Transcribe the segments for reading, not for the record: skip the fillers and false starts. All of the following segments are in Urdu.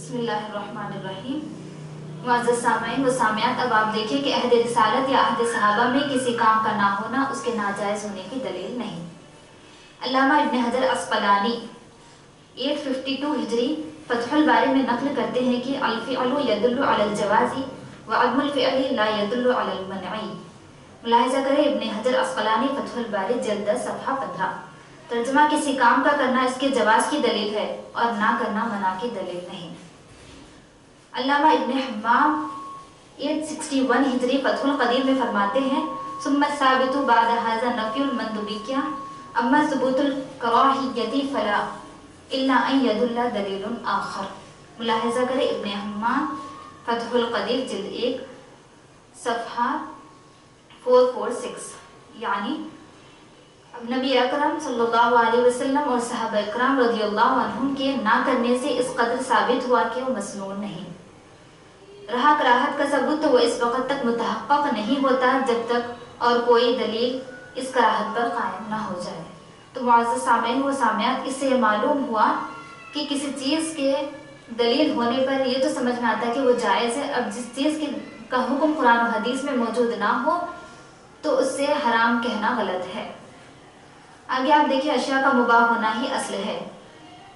بسم اللہ الرحمن الرحیم۔ معزز سامعین و سامعات، اب آپ دیکھیں کہ عہد رسالت یا عہد صحابہ میں کسی کام کا نہ ہونا اس کے ناجائز ہونے کی دلیل نہیں۔ علامہ ابن حجر عسقلانی 852 ہجری فتح الباری میں نقل کرتے ہیں کہ الفعل یدل علی الجواز وعدم الفعل لا یدل علی المنع۔ ملاحظہ کریں ابن حجر عسقلانی فتح الباری جلد 10 صفحہ 15۔ ترجمہ کسی کام کا کرنا اس کے جواز کی دلیل ہے اور نہ کرنا منع کی دلیل نہیں۔ علامہ ابن حمام 861 ہجری فتح القدیر میں فرماتے ہیں ثم الثابت بعد هذا نفی المندوبیہ اما ثبوت الکراہیۃ فلا الا ان يدل دلیل آخر۔ ملاحظہ کریں ابن حمام فتح القدیر جلد 1 صفحہ 446، یعنی نبی اکرم صلی اللہ علیہ وسلم اور صحابہ اکرام رضی اللہ عنہم کے نہ کرنے سے اس قدر ثابت ہوا کہ وہ مسنون نہیں رہا۔ کراہت کا ثبوت تو وہ اس وقت تک متحقق نہیں ہوتا جب تک اور کوئی دلیل اس کراہت پر قائم نہ ہو جائے۔ تو معزز سامعین و سامعات، اس سے یہ معلوم ہوا کہ کسی چیز کے دلیل ہونے پر یہ تو سمجھ میں آتا ہے کہ وہ جائز ہے۔ اب جس چیز کا حکم قرآن و حدیث میں موجود نہ ہو تو اس سے حرام کہنا غلط ہے۔ آگے آپ دیکھیں اشیاء کا مباح ہونا ہی اصل ہے،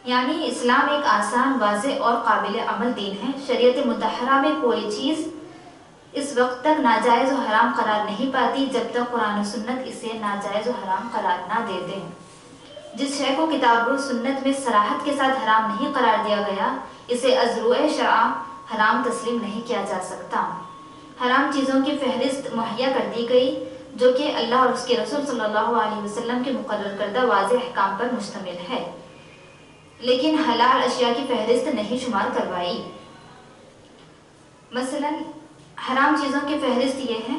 یعنی اسلام ایک آسان، واضح اور قابل عمل دین ہے۔ شریعت مطہرہ میں کوئی چیز اس وقت تک ناجائز و حرام قرار نہیں پاتی جب تک قرآن و سنت اسے ناجائز و حرام قرار نہ دے دیں۔ جس شے کو کتاب و سنت میں صراحت کے ساتھ حرام نہیں قرار دیا گیا اسے از روئے شرع حرام تسلیم نہیں کیا جا سکتا۔ حرام چیزوں کی فہرست مہیا کر دی گئی جو کہ اللہ اور اس کے رسول صلی اللہ علیہ وسلم کے مقرر کردہ واضح احکام پر مشتمل ہے، لیکن حلال اشیاء کی فہرست نہیں شمار کروائی۔ مثلا حرام چیزوں کی فہرست یہ ہے: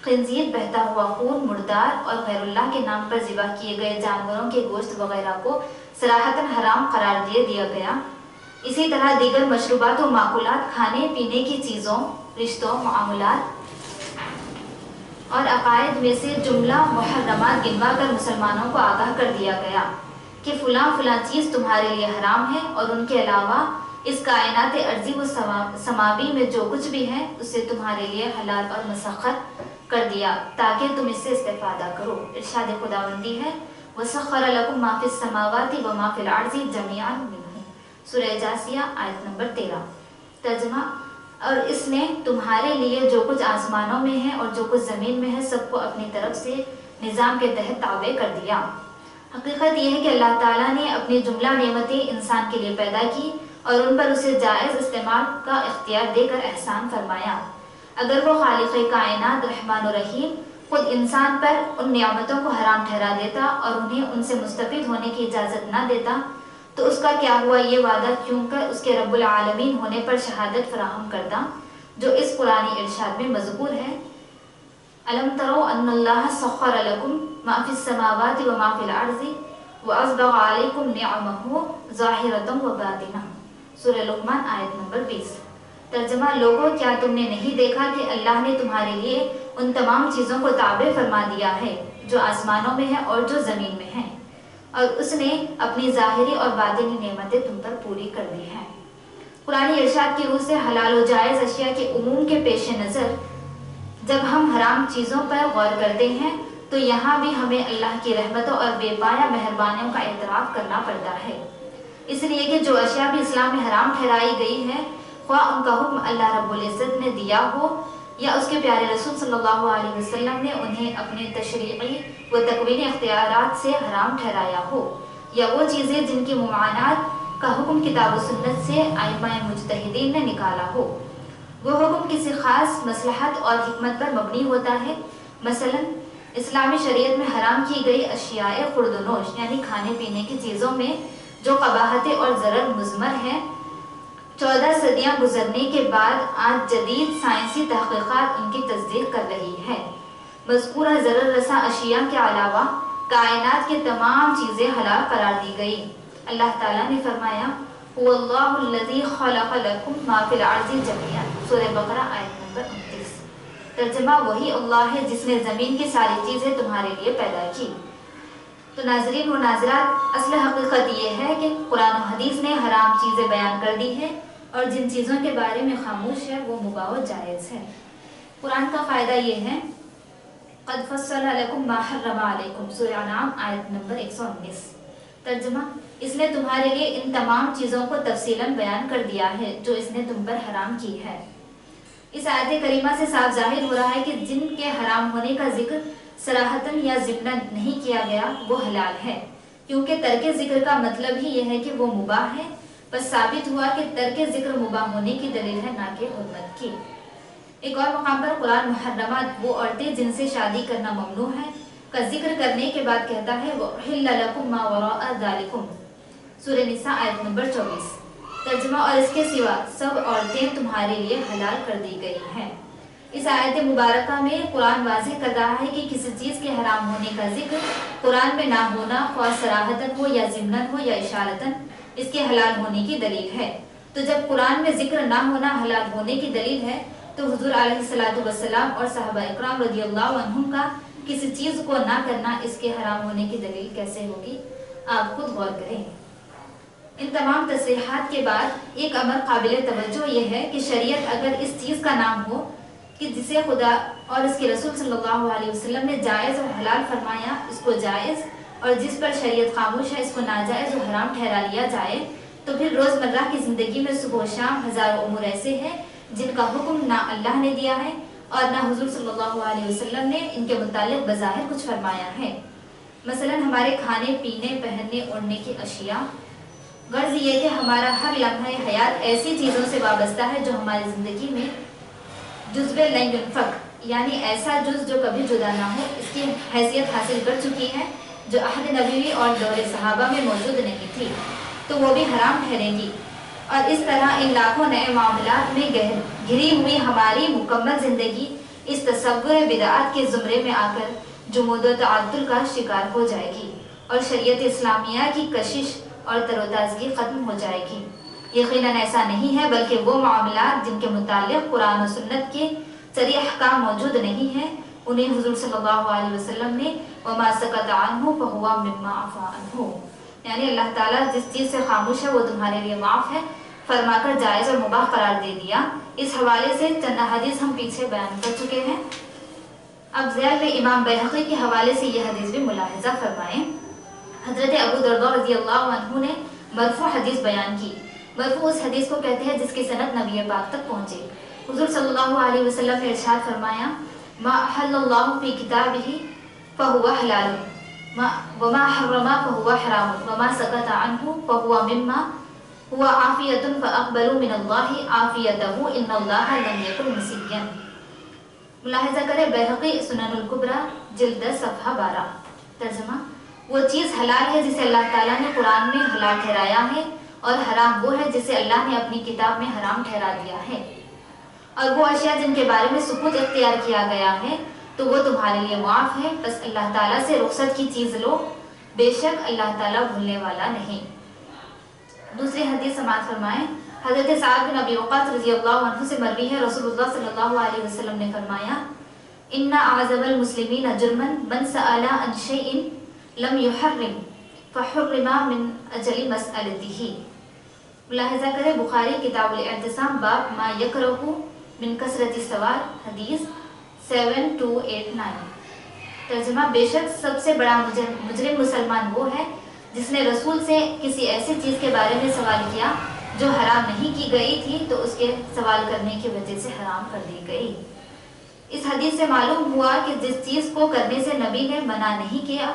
خنزیر، بہتا ہوا خون، مردار اور غیر اللہ کے نام پر ذبح کیے گئے جانوروں کے گوشت وغیرہ کو صراحتاً حرام قرار دے دیا گیا۔ اسی طرح دیگر مشروبات و معقولات، کھانے پینے کی چیزوں، رشتوں، معاملات اور عقائد میں سے جملہ محرمات گنوا کر مسلمانوں کو آگاہ کر دیا گیا کہ فلاں فلاں چیز تمہارے لیے حرام ہے، اور ان کے علاوہ اس کائنات ارضی و سماوی میں جو کچھ بھی ہے اسے تمہارے لیے حلال اور مسخر کر دیا تاکہ تم اس سے استفادہ کرو۔ ارشاد خداوندی ہے وَسَخَّرَ لَكُم مَّا فِي السَّمَاوَاتِ وَمَا فِي الْأَرْضِ جَمِيعًا مِّنْهُ، سورہ جاثیہ آیت نمبر 13۔ ترجمہ: اور اس نے تمہارے لیے جو کچھ آسمانوں میں ہے اور جو کچھ زمین میں ہے سب کو اپنی طرف سے نظام کے تحت تابع کر دیا۔ حقیقت یہ ہے کہ اللہ تعالیٰ نے اپنی جملہ نعمتیں انسان کے لیے پیدا کی اور ان پر اسے جائز استعمال کا اختیار دے کر احسان فرمایا۔ اگر وہ خالق کائنات رحمان و رحیم خود انسان پر ان نعمتوں کو حرام ٹھہرا دیتا اور انہیں ان سے مستفید ہونے کی اجازت نہ دیتا تو اس کا کیا ہوا یہ وعدہ کیوں کر اس کے رب العالمین ہونے پر شہادت فراہم کرتا جو اس قرآنی ارشاد میں مذکور ہے: الم تروا ان اللہ سخر لکم ما فی السماوات وما فی الارض واسبغ علیکم نعمہ ظاہرۃ وباطنہ، سورہ لقمان آیت نمبر 20۔ ترجمہ: لوگوں، کیا تم نے نہیں دیکھا کہ اللہ نے تمہارے لیے ان تمام چیزوں کو تابع فرما دیا ہے جو آسمانوں میں ہے اور جو زمین میں ہے، اور اس نے اپنی ظاہری اور باطنی نعمتیں تم پر پوری کر دی ہیں۔ قرآنی ارشاد کی روح سے حلال و جائز اشیاء کے عموم کے پیش نظر جب ہم حرام چیزوں پر غور کرتے ہیں تو یہاں بھی ہمیں اللہ کی رحمتوں اور بے پایہ مہربانیوں کا اعتراف کرنا پڑتا ہے، اس لیے کہ جو اشیاء بھی اسلام میں حرام ٹھہرائی گئی ہے، خواہ ان کا حکم اللہ رب العزت نے دیا ہو یا اس کے پیارے رسول صلی اللہ علیہ وسلم نے انہیں اپنے تشریعی و تکوینی اختیارات سے حرام ٹھہرایا ہو، یا وہ چیزیں جن کی ممانعت کا حکم کتاب و سنت سے ائمہ مجتہدین نے نکالا ہو، وہ حکم کسی خاص مصلحت اور حکمت پر مبنی ہوتا ہے۔ مثلا اسلامی شریعت میں حرام کی گئی اشیاء خورد و نوش یعنی کھانے پینے کی چیزوں میں جو قباحت اور ضرر مضمر ہے، 14 صدیاں گزرنے کے بعد آج جدید سائنسی تحقیقات ان کی تصدیق کر رہی ہے۔ مذکورہ ضرر رساں اشیاء کے علاوہ کائنات کی تمام چیزیں حلال قرار دی گئی۔ اللہ تعالیٰ نے فرمایا هو اللہ الذی خلق لکم ما فی الارض جميعا، سورہ بقرہ آیت نمبر 29۔ ترجمہ: وہی اللہ ہے جس نے زمین کی ساری چیزیں تمہارے لیے پیدا کی۔ تو ناظرین و ناظرات، اصل حقیقت یہ ہے کہ قرآن و حدیث نے حرام چیزیں بیان کر دی ہیں اور جن چیزوں کے بارے میں خاموش ہے وہ مباح و جائز ہے۔ قرآن کا فائدہ یہ ہے، قد فصل لکم ما حرم علیکم، سورہ انعام آیت نمبر 119۔ ترجمہ، اس نے تمہارے لیے ان تمام چیزوں کو تفصیلاً بیان کر دیا ہے جو اس نے تم پر حرام کی ہے۔ اس آیت کریمہ سے صاف ظاہر ہو رہا ہے کہ جن کے حرام ہونے کا ذکر صراحتاً یا ضمناً نہیں کیا گیا وہ حلال ہے، کیونکہ ترک ذکر کا مطلب ہی یہ ہے کہ وہ مباح ہے، بس ثابت ہوا کہ ترک ذکر مباح ہونے کی دلیل ہے، نہ کہ حرمت کی۔ ایک اور مقام پر قرآن محرمات، وہ عورتیں جن سے شادی کرنا ممنوع ہے، کا ذکر کرنے کے بعد کہتا ہے وَأُحِلَّ لَكُم مَّا وَرَاءَ ذَلِكُم، سورہ نساء آیت نمبر 24۔ ترجمہ، اور اس کے سوا سب عورتیں تمہارے لیے حلال کر دی گئی ہیں۔ اس آیت مبارکہ میں قرآن واضح کر رہا ہے کہ کسی چیز کے حرام ہونے کا ذکر قرآن میں نہ ہونا، خواہ صراحتاً ہو یا ضمناً ہو یا اشارتاً، اس کے حلال ہونے کی دلیل ہے۔ تو جب قرآن میں ذکر نہ ہونا حلال ہونے کی دلیل ہے، تو حضور علیہ الصلوۃ والسلام اور صحابہ اکرام رضی اللہ عنہم کا کسی چیز کو نہ کرنا اس کے حرام ہونے کی دلیل کیسے ہوگی؟ آپ خود غور کریں۔ ان تمام تصریحات کے بعد ایک امر قابل توجہ یہ ہے کہ شریعت اگر اس چیز کا نام ہو کہ جسے خدا اور اس کے رسول صلی اللہ علیہ وسلم نے جائز اور حلال فرمایا اس کو جائز، اور جس پر شریعت خاموش ہے اس کو ناجائز اور حرام ٹھہرا لیا جائے، تو پھر روزمرہ کی زندگی میں صبح و شام ہزاروں امور ایسے ہیں جن کا حکم نہ اللہ نے دیا ہے اور نہ حضور صلی اللہ علیہ وسلم نے ان کے متعلق بظاہر کچھ فرمایا ہے۔ مثلا ہمارے کھانے پینے، پہننے اوڑھنے کی اشیاء، غرض یہ کہ ہمارا ہر لمحہ حیات ایسی چیزوں سے وابستہ ہے جو ہماری زندگی میں جزو لن ينفک، یعنی ایسا جز جو کبھی جدا نہ ہو، اس کی حیثیت حاصل کر چکی ہے، جو عہد نبوی اور دور صحابہ میں موجود نہیں تھی، تو وہ بھی حرام ٹھہرے گی۔ اور اس طرح ان لاکھوں نئے معاملات میں گھری ہوئی ہماری مکمل زندگی اس تصور بدعات کے زمرے میں آ کر جمود و تعدل کا شکار ہو جائے گی، اور شریعت اسلامیہ کی کشش اور تر و تازگی ختم ہو جائے گی۔ یقیناً ایسا نہیں ہے، بلکہ وہ معاملات جن کے متعلق قرآن و سنت کے صریح احکام موجود نہیں ہیں، انہیں حضور صلی اللہ علیہ وسلم نے وَمَا سَكَتَ عَنْهُ فَهُوَ مِمَّا عَفَا عَنْهُ، یعنی اللہ تعالیٰ جس چیز سے خاموش ہے وہ تمہارے لیے معاف ہے، فرما کر جائز اور مباح قرار دے دیا۔ اس حوالے سے چند حدیث ہم پیچھے بیان کر چکے ہیں۔ اب ذیل میں امام بیہقی کے حوالے سے یہ حدیث بھی ملاحظہ فرمائیں۔ حضرت ابو درداء رضی اللہ عنہ نے مرفوع حدیث بیان کی۔ مرفوع اس حدیث کو کہتے ہیں جس کی سند نبی پاک تک پہنچے۔ حضور صلی اللہ علیہ وسلم نے ارشاد فرمایا، ما احل اللہ فی کتابہ فہو حلال وما حرم فہو حرام وما سکت عنہ فہو مما هو عافیۃ فاقبلوا من اللہ عافیتہ ان اللہ لم یکن نسیا۔ ملاحظہ کرے بیہقی سنن الکبریٰ جلد 10 صفحہ 12۔ ترجمہ، وہ چیز حلال ہے جسے اللہ تعالیٰ نے قرآن میں حلال ٹھہرایا ہے، اور حرام وہ ہے جسے اللہ نے اپنی کتاب میں حرام ٹھہرا دیا ہے، اور وہ اشیاء جن کے بارے میں سکوت اختیار کیا گیا ہے تو وہ تمہارے لیے معاف ہے، بس اللہ تعالیٰ سے رخصت کی چیز لو، بے شک اللہ تعالیٰ بھولنے والا نہیں۔ دوسری حدیث سماعت فرمائیں۔ حضرت سعد بن ابی وقاص رضی اللہ عنہ سے مروی ہے، رسول اللہ صلی اللہ علیہ وسلم نے فرمایا، ان اعظم المسلمین جرما من سأل عن شیء لم يحرم فحرم من اجل مسألته۔ ملاحظہ کرے بخاری کتاب الاعتصام باب ما یکرہ من کثرت السوال، حدیث 7289۔ ترجمہ، بے شک سب سے بڑا مجرم مسلمان وہ ہے جس نے رسول سے کسی ایسی چیز کے بارے میں سوال کیا جو حرام نہیں کی گئی تھی تو اس کے سوال کرنے کی وجہ سے حرام کر دی گئی۔ اس حدیث سے معلوم ہوا کہ جس چیز کو کرنے سے نبی نے منع نہیں کیا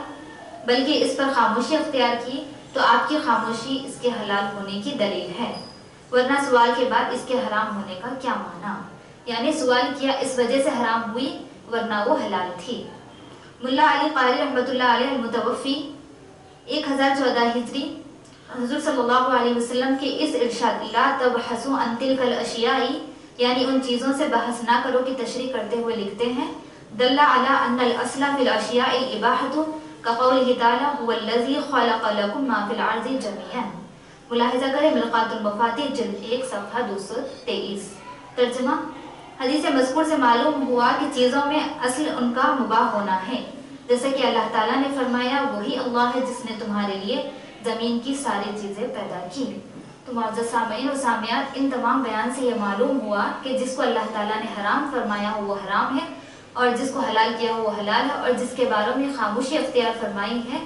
بلکہ اس پر خاموشی اختیار کی، تو آپ کی خاموشی اس کے حلال ہونے کی دلیل ہے، ورنہ سوال کے بعد اس کے حرام ہونے کا کیا معنی؟ یعنی سوال کیا اس وجہ سے حرام ہوئی ورنہ وہ حلال تھی۔ ملا علی قاری رحمۃ اللہ علیہ المتوفی 1014 ہجری، حضور صلی اللہ علیہ وسلم کے اس ارشاد لا تبحثوا عن تلک الاشیاء، یعنی ان چیزوں سے بحث نہ کرو کی تشریح کرتے ہوئے لکھتے ہیں، دل علی ان الاصل فی الاشیاء الاباحۃ کقولہ تعالی هو الذی خلق لکم ما فی الارض جميعا۔ ملاحظہ کریں ملقات المفاتیح جلد 1 صفحہ 223۔ ترجمہ، حدیث مذکور سے معلوم ہوا کہ چیزوں میں اصل ان کا مباح ہونا ہے، جیسے کہ اللہ تعالیٰ نے فرمایا وہی اللہ ہے جس نے تمہارے لیے زمین کی ساری چیزیں پیدا کی۔ تو معزز سامعین و سامعات، ان تمام بیان سے یہ معلوم ہوا کہ جس کو اللہ تعالیٰ نے حرام فرمایا ہو وہ حرام ہے، اور جس کو حلال کیا ہو وہ حلال ہے، اور جس کے بارے میں خاموشی اختیار فرمائی ہے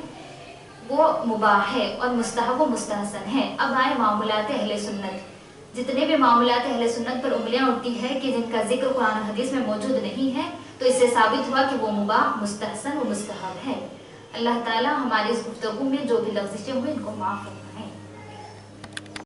وہ مباح ہے اور مستحب و مستحسن ہے۔ اب آئے معاملات اہل سنت۔ جتنے بھی معاملات اہل سنت پر انگلیاں اٹھتی ہے کہ جن کا ذکر قرآن و حدیث میں موجود نہیں ہے، تو اس سے ثابت ہوا کہ وہ مباح، مستحسن و مستحب ہے۔ اللہ تعالیٰ ہماری اس گفتگو میں جو بھی لغزشیں ہوئی ان کو معاف فرمائے۔